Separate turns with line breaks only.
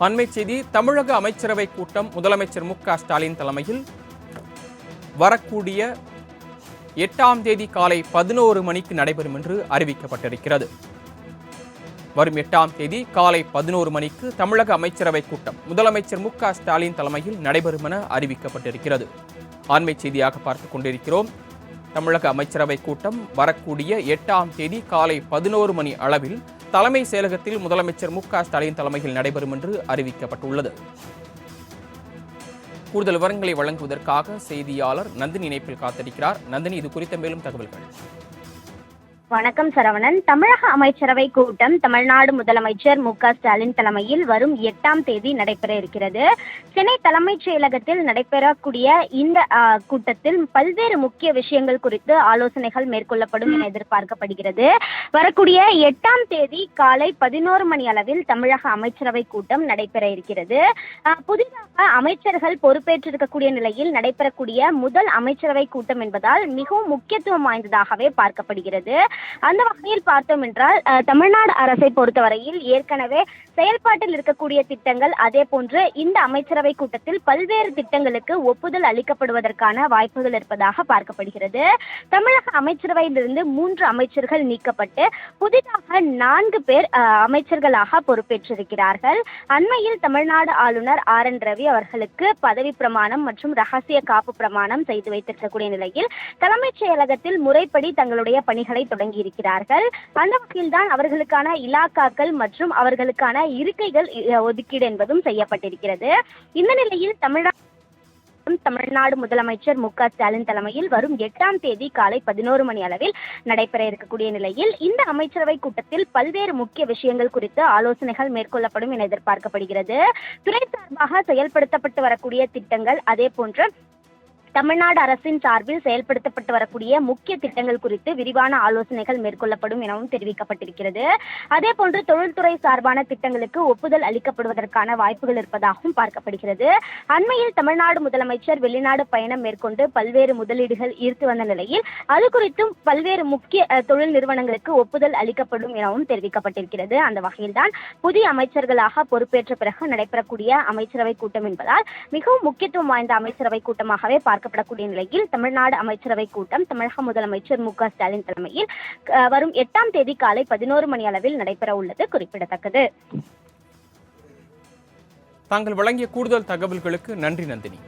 அண்மை செய்தி. தமிழக அமைச்சரவை கூட்டம் முதலமைச்சர் மு.க.ஸ்டாலின் தலைமையில் வரக்கூடிய 8ஆம் தேதி காலை 11 மணிக்கு நடைபெறும் என்று அறிவிக்கப்பட்டிருக்கிறது. வரும் 8ஆம் தேதி காலை 11 மணிக்கு தமிழக அமைச்சரவை கூட்டம் முதலமைச்சர் மு.க.ஸ்டாலின் தலைமையில் நடைபெறும் என அறிவிக்கப்பட்டிருக்கிறது. அண்மை செய்தியாக பார்த்துக் கொண்டிருக்கிறோம். தமிழக அமைச்சரவை கூட்டம் வரக்கூடிய 8ஆம் தேதி காலை 11 மணி அளவில் தலைமை செயலகத்தில் முதலமைச்சர் மு.க.ஸ்டாலின் தலைமையில் நடைபெறும் என்று அறிவிக்கப்பட்டுள்ளது. கூடுதல் விவரங்களை வழங்குவதற்காக செய்தியாளர் நந்தினி இணைப்பில் காத்திருக்கிறார். நந்தினி, இது குறித்த மேலும் தகவல்கள்.
வணக்கம் சரவணன். தமிழக அமைச்சரவை கூட்டம் தமிழ்நாடு முதலமைச்சர் மு.க.ஸ்டாலின் தலைமையில் வரும் 8ஆம் தேதி நடைபெற இருக்கிறது. சென்னை தலைமைச் செயலகத்தில் நடைபெறக்கூடிய இந்த கூட்டத்தில் பல்வேறு முக்கிய விஷயங்கள் குறித்து ஆலோசனைகள் மேற்கொள்ளப்படும் என எதிர்பார்க்கப்படுகிறது. வரக்கூடிய 8ஆம் தேதி காலை 11 மணி அளவில் தமிழக அமைச்சரவை கூட்டம் நடைபெற இருக்கிறது. புதிதாக அமைச்சர்கள் பொறுப்பேற்றிருக்கக்கூடிய நிலையில் நடைபெறக்கூடிய முதல் அமைச்சரவை கூட்டம் என்பதால் மிகவும் முக்கியத்துவம் வாய்ந்ததாகவே பார்க்கப்படுகிறது. அந்த வகையில் பார்த்தோம் என்றால் தமிழ்நாடு அரசை பொறுத்தவரையில் ஏற்கனவே செயல்பாட்டில் இருக்கக்கூடிய திட்டங்கள், அதே போன்று இந்த அமைச்சரவை கூட்டத்தில் பல்வேறு திட்டங்களுக்கு ஒப்புதல் அளிக்கப்படுவதற்கான வாய்ப்புகள் இருப்பதாக பார்க்கப்படுகிறது. தமிழக அமைச்சரவையிலிருந்து 3 அமைச்சர்கள் நீக்கப்பட்டு புதிதாக 4 பேர் அமைச்சர்களாக பொறுப்பேற்றிருக்கிறார்கள். அண்மையில் தமிழ்நாடு ஆளுநர் RN ரவி அவர்களுக்கு பதவி பிரமாணம் மற்றும் ரகசிய காப்பு பிரமாணம் செய்து வைத்திருக்கக்கூடிய நிலையில் தலைமைச் செயலகத்தில் முறைப்படி தங்களுடைய பணிகளை தொடங்கியிருக்கிறார்கள். அந்த வகையில்தான் அவர்களுக்கான இலாக்காக்கள் மற்றும் அவர்களுக்கான இருக்கைகள் ஒதுக்கீடு என்பதும் செய்யப்பட்டிருக்கிறது. இந்த நிலையில் தமிழ்நாடு முதலமைச்சர் மு.க.ஸ்டாலின் தலைமையில் வரும் 8ஆம் தேதி காலை 11 மணி அளவில் நடைபெற இருக்கக்கூடிய நிலையில் இந்த அமைச்சரவை கூட்டத்தில் பல்வேறு முக்கிய விஷயங்கள் குறித்து ஆலோசனைகள் மேற்கொள்ளப்படும் என எதிர்பார்க்கப்படுகிறது. துறை சார்பாக செயல்படுத்தப்பட்டு வரக்கூடிய திட்டங்கள், அதே போன்று தமிழ்நாடு அரசின் சார்பில் செயல்படுத்தப்பட்டு வரக்கூடிய முக்கிய திட்டங்கள் குறித்து விரிவான ஆலோசனைகள் மேற்கொள்ளப்படும் எனவும் தெரிவிக்கப்பட்டிருக்கிறது. அதே போன்று தொழில்துறை சார்பான திட்டங்களுக்கு ஒப்புதல் அளிக்கப்படுவதற்கான வாய்ப்புகள் இருப்பதாகவும் பார்க்கப்படுகிறது. அண்மையில் தமிழ்நாடு முதலமைச்சர் வெளிநாடு பயணம் மேற்கொண்டு பல்வேறு முதலீடுகள் ஈர்த்து வந்த நிலையில் அது குறித்தும் பல்வேறு முக்கிய தொழில் நிறுவனங்களுக்கு ஒப்புதல் அளிக்கப்படும் எனவும் தெரிவிக்கப்பட்டிருக்கிறது. அந்த வகையில்தான் புதிய அமைச்சர்களாக பொறுப்பேற்ற பிறகு நடைபெறக்கூடிய அமைச்சரவை கூட்டம் என்பதால் மிகவும் முக்கியத்துவம் வாய்ந்த அமைச்சரவை கூட்டமாகவே பார்க்கப்படக்கூடிய நிலையில் தமிழ்நாடு அமைச்சரவை கூட்டம் தமிழக முதலமைச்சர் மு.க.ஸ்டாலின் தலைமையில் வரும் 8ஆம் தேதி காலை 11 மணி அளவில் நடைபெற உள்ளது குறிப்பிடத்தக்கது.
தாங்கள் வழங்கிய கூடுதல் தகவல்களுக்கு நன்றி நந்தினி.